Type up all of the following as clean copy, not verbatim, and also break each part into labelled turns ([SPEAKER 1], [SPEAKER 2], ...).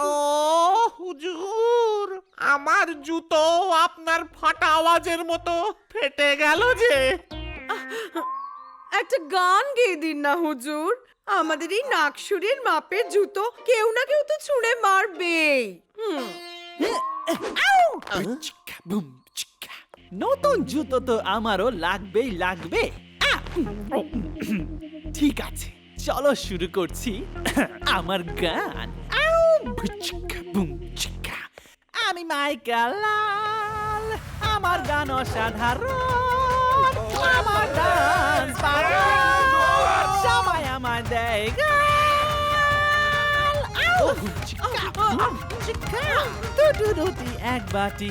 [SPEAKER 1] ও হুজুর, আমার জুতো আপনার ফাটা আওয়াজের মতো ফেটে গেল যে।
[SPEAKER 2] একটা গান গেয়ে দিন না হুজুর। আমাদের এই নাকশুরির মাপের জুতো কেউ না কেউ তো ছুঁড়ে মারবেই।
[SPEAKER 3] নতুন জুতো তো আমারও লাগবেই লাগবে। ঠিক আছে, চলো শুরু করছি আমার গান। আমি মাইকেল লাল, আমার গান অসাধারণ, আমার ডান্স পাগল, সবাই আমার দেয় গাল। দুটো রুটি এক বাটি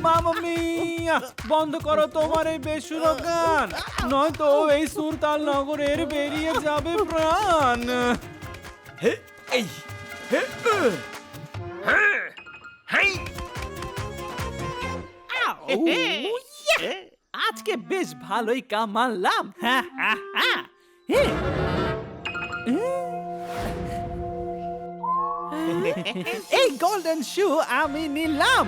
[SPEAKER 4] মামা মিয়া, বন্ধ করো তোমার এই বেসুরো গান, নয়তো এই সুরতাল নগরের বেরিয়ে যাবে প্রাণ।
[SPEAKER 3] আজকে বেশ ভালোই কামালাম। এই গোল্ডেন শু আমি নিলাম।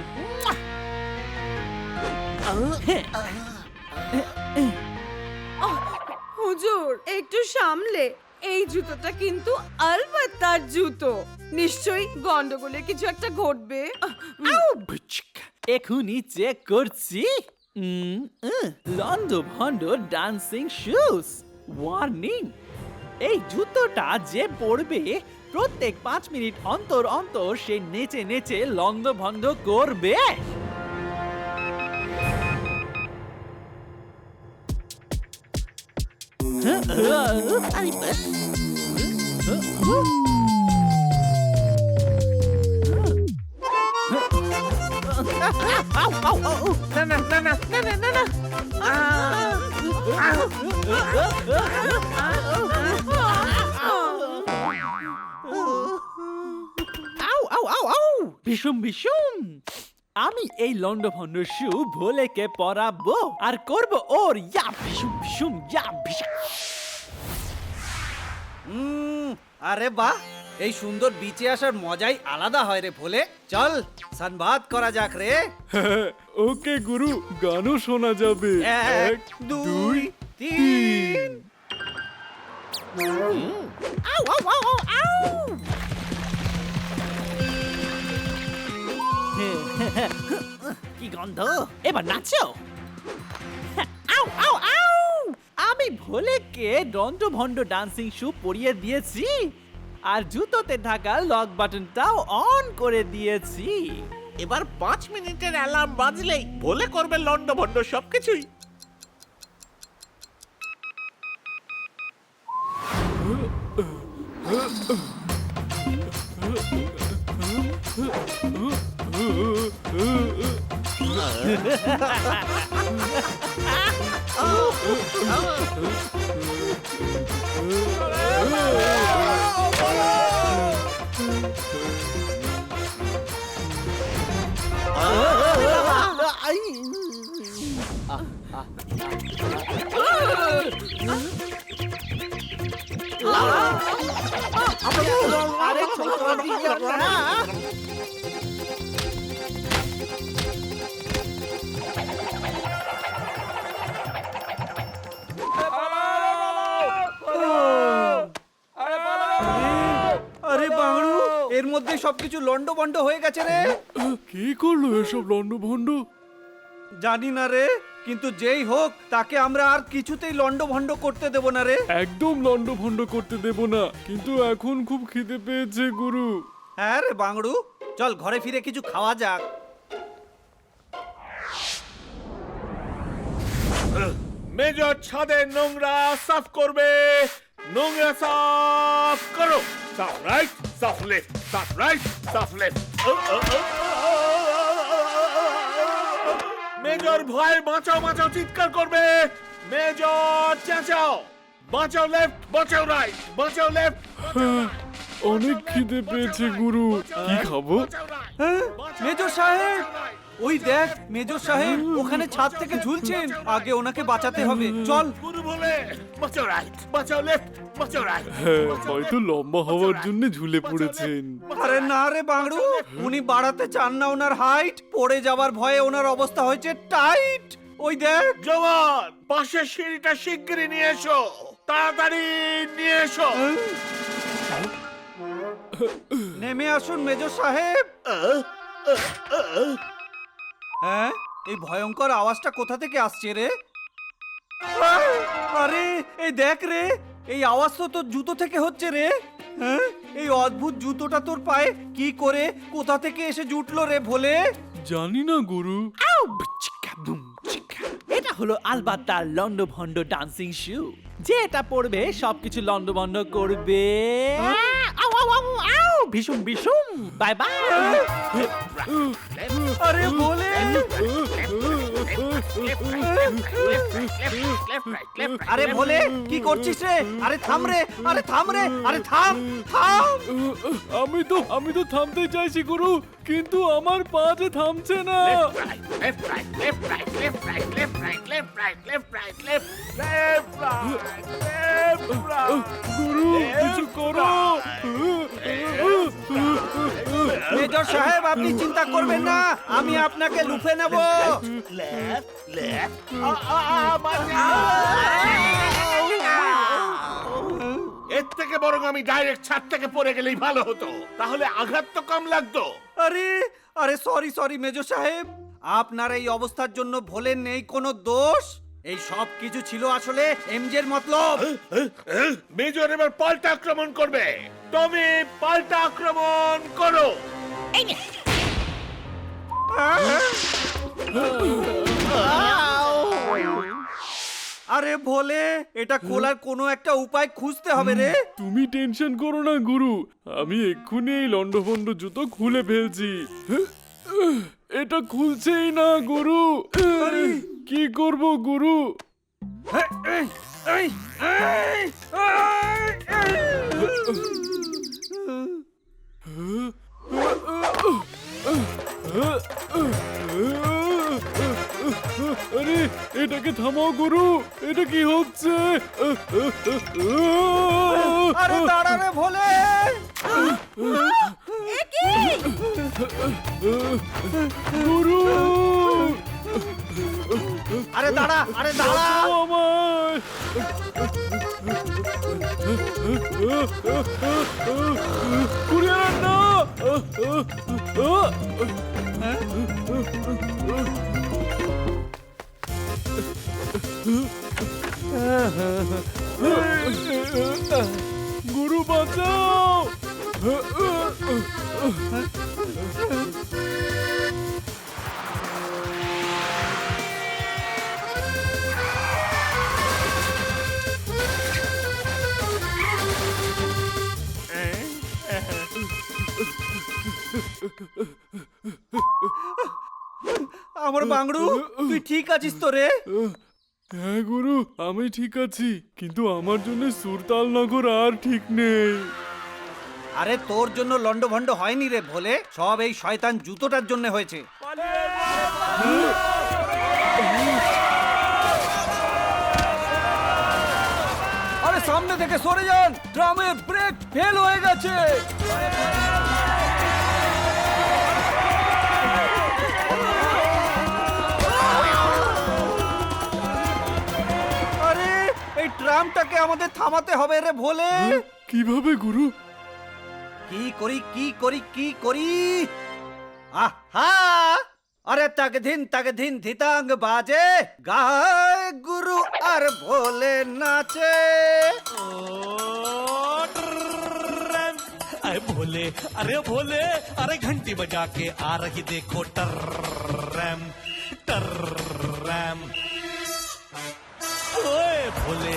[SPEAKER 2] হুজুর একটু সামলে, এই জুতোটা কিন্তু আলবাত্তার জুতো। নিশ্চয়ই গন্ডগোলে কিছু একটা ঘটবে।
[SPEAKER 3] এখনই চেক করছি। লন্ডো ভন্ডো ডান্সিং শুজ। ওয়ার্নিং, এই জুতোটা যে পরবে প্রত্যেক 5 মিনিট অন্তর অন্তর সে নেচে নেচে লন্ড ভন্ড করবে।
[SPEAKER 1] না না না না না না না না।
[SPEAKER 3] ভীষণ ভীষণ, আমি এই লন্ড ভন্ড শু ভোলেকে পরাবো আর করব ওর ইয়া ভীষণ ভীষণ ইয়া ভীষণ।
[SPEAKER 5] আরে বাহ, এই সুন্দর বিচে আসার মজাই আলাদা হয় রে ভোলে। চল সানবাদ করা যাক রে।
[SPEAKER 4] ওকে গুরু, গানও শোনা যাবে।
[SPEAKER 5] 1 2 3।
[SPEAKER 3] কি গন্ধ, এবার নাচো। আমি ভোলেকে লন্ড ভন্ড ডান্সিং শু পরিয়ে দিয়েছি আর জুতোতে থাকা লক বাটনটাও অন করে দিয়েছি।
[SPEAKER 1] এবার 5 মিনিটের অ্যালার্ম বাজলেই বলে করবে লন্ড ভন্ড সবকিছুই।
[SPEAKER 3] আরে ছোট দিও না।
[SPEAKER 5] আরে বাংলু, এর মধ্যে সবকিছু লন্ডভন্ড হয়ে গেছে রে।
[SPEAKER 4] কি করলো এসব লন্ড ভন্ড?
[SPEAKER 5] জানি না রে, কিন্তু যেই হোক তাকে আমরা আর কিছুতেই লন্ডভন্ড করতে দেব না রে।
[SPEAKER 4] একদম লন্ড ভন্ড করতে দেব না, কিন্তু এখন খুব খিদে পেয়েছে গুরু।
[SPEAKER 5] হ্যাঁ রে বাংলু, চল ঘরে ফিরে কিছু খাওয়া যাক।
[SPEAKER 1] মেজর ছাদের নোংরা সাফ করবে। নোংরা সাফ করো। সাফ রাইট, সাফ লেফট, সাফ রাইট, সাফ লেফট। মেজর ভয় বাঁচাও বাঁচাও চিৎকার করবে। মেজর চেঁচাও, বাঁচাও লেফট, বাঁচাও রাইট, বাঁচাও লেফট।
[SPEAKER 4] অনেক খিদে পেয়েছে গুরু, কি খাবো?
[SPEAKER 5] হ্যাঁ, মেজর সাহেব, ওই দেখ মেজর সাহেব ওখানে ছাদ থেকে ঝুলছেন, আগে ওনাকে বাঁচাতে হবে, চল।
[SPEAKER 1] গুরু বলে বাঁচাও রাইট, বাঁচাও লেফট, বাঁচাও রাইট।
[SPEAKER 4] হ্যাঁ, হয়তো লম্বা হওয়ার জন্য ঝুলে পড়েছেন।
[SPEAKER 5] আরে না রে বাংড়ু, উনি বাড়াতে চান না ওনার হাইট, পড়ে যাওয়ার ভয়ে ওনার অবস্থা হয়েছে টাইট। ওই দেখ।
[SPEAKER 1] জওয়ান, পাশের সিঁড়িটা শিগগিরই নিয়ে এসো, তাড়াতাড়ি নিয়ে এসো।
[SPEAKER 5] নেমে আসুন মেজর সাহেব। হ্যাঁ, এই ভয়ঙ্কর আওয়াজটা কোথা থেকে আসছে রে? আরে এই দেখ রে, এই আওয়াজ তো তোর জুতো থেকে হচ্ছে রে। হ্যাঁ, এই অদ্ভুত জুতোটা তোর পায়ে কি করে কোথা থেকে এসে জুটলো রে ভোলে?
[SPEAKER 4] জানি না গুরু।
[SPEAKER 3] এটা হলো আলবাত্তার লন্ডভন্ড ডান্সিং শু, যে এটা পড়বে সবকিছু লন্ডভন্ড করবে। আউ, আউ, আউ, আউ, ভীষণ ভীষণ, বাই বাই।
[SPEAKER 5] আরে ভোলে, আরে ভোলে কি করছিস রে? আরে থাম রে, আরে থাম রে, আরে থাম থাম।
[SPEAKER 4] আমি তো থামতে চাইছি গুরু, কিন্তু আমার পা যে থামছে না।
[SPEAKER 1] Left, right, left, right, left, right, left, right, left, right, left, right, left, left, right, left, right.
[SPEAKER 4] গুরু কিছু করো।
[SPEAKER 5] মেজর সাহেব আপনি চিন্তা করবেন না, আমি আপনাকে লুফে নেব।
[SPEAKER 1] Left, left. এর থেকে বরং আমি ডাইরেক্ট ছাদ থেকে পড়ে গেলেই ভালো হতো, তাহলে আঘাত তো কম লাগতো।
[SPEAKER 5] আরে আরে সরি সরি মেজর সাহেব, আপনার এই অবস্থার জন্য ভোলের নেই কোনো দোষ। এই সব কিছু ছিল আসলে এমজের মতলব।
[SPEAKER 1] মেজর এবার পাল্টা আক্রমণ করবে, তুমি পাল্টা আক্রমণ করো।
[SPEAKER 5] আরে ভোলে, এটা খোলার কোনো একটা উপায় খুঁজতে হবে রে।
[SPEAKER 4] তুমি টেনশন করো না গুরু, আমি এক্ষুনি এই লন্ডভন্ড জুতো খুলে ফেলছি। এটা খুলছেই না গুরু, কি করব গুরু? আরে এটাকে থামাও গুরু, এটা কি হচ্ছে?
[SPEAKER 5] আরে দাঁড়া রে ভোলে।
[SPEAKER 4] গুরু
[SPEAKER 5] আরে দাঁড়া, আরে দাঁড়া।
[SPEAKER 4] আমায় কুরিয়ার না। গুরু বাঁচাও।
[SPEAKER 5] আমার বাংড়ু, তুই ঠিক আছিস তো রে?
[SPEAKER 4] হ্যাঁ গুরু, আমি ঠিক আছি, কিন্তু আমার জন্য সুরতাল নগর আর ঠিক নেই।
[SPEAKER 5] আরে তোর জন্য লন্ডভন্ড হয়নি রে ভোলে, সব এই শয়তান জুতোটার জন্য হয়েছে। আরে সামনে থেকে সরে যান, ট্রামের ব্রেক ফেল হয়ে গেছে। আরে এই ট্রামটাকে আমাদের থামাতে হবে রে ভোলে।
[SPEAKER 4] কিভাবে গুরু?
[SPEAKER 5] কি করি কি করি কি করি? আহা! আরে তাক ধিন ধিতাং বাজে, গায় গুরু আর ভোলে নাচে।
[SPEAKER 6] अरे भोले अरे घंटी बजा के आ रही देखो टर्रम टर्रम। ओए भोले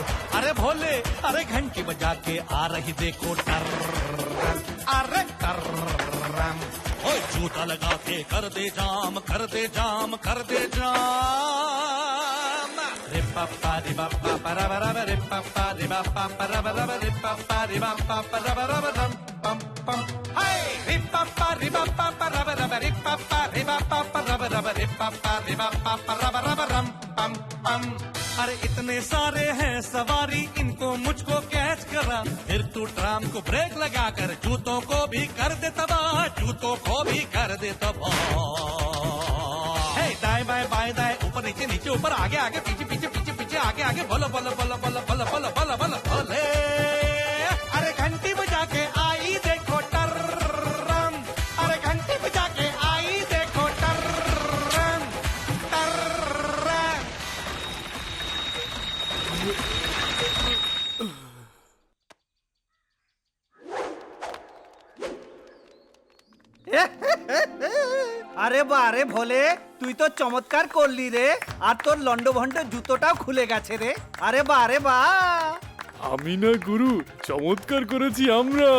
[SPEAKER 6] अरे घंटी बजा के आ रही देखो टर्रम अरे टर्रम। ओए जूता लगा के कर दे जाम कर दे जाम कर दे जाम। रे पापा रे पापा परा परा रे पापा रे पापा परा परा रे पापा रे पापा परा परा रम पम अरे इतने सारे हैं सवारी इनको मुझको कैच करा फिर तू ट्राम को ब्रेक लगा कर जूतों को भी कर दे तबाह जूतों को भी कर दे तबाह हे दाएं बाएं बाएं दाएं ऊपर नीचे नीचे ऊपर आगे आगे पीछे पीछे पीछे पीछे आगे आगे बोलो बोलो बोलो बोलो बोलो बोलो बोलो बोलो बोले अरे घंटी बजा के आई देखो टर्रम अरे घंटी बजा के आई देखो टर्रम टर्रम
[SPEAKER 5] আরে বা রে ভোলে তুই তো চমৎকার করলি রে আর তোর লন্ডভন্ড জুতোটাও খুলে গেছে রে আরে বা রে বা
[SPEAKER 4] আমি না গুরু, চমৎকার করেছি আমরা।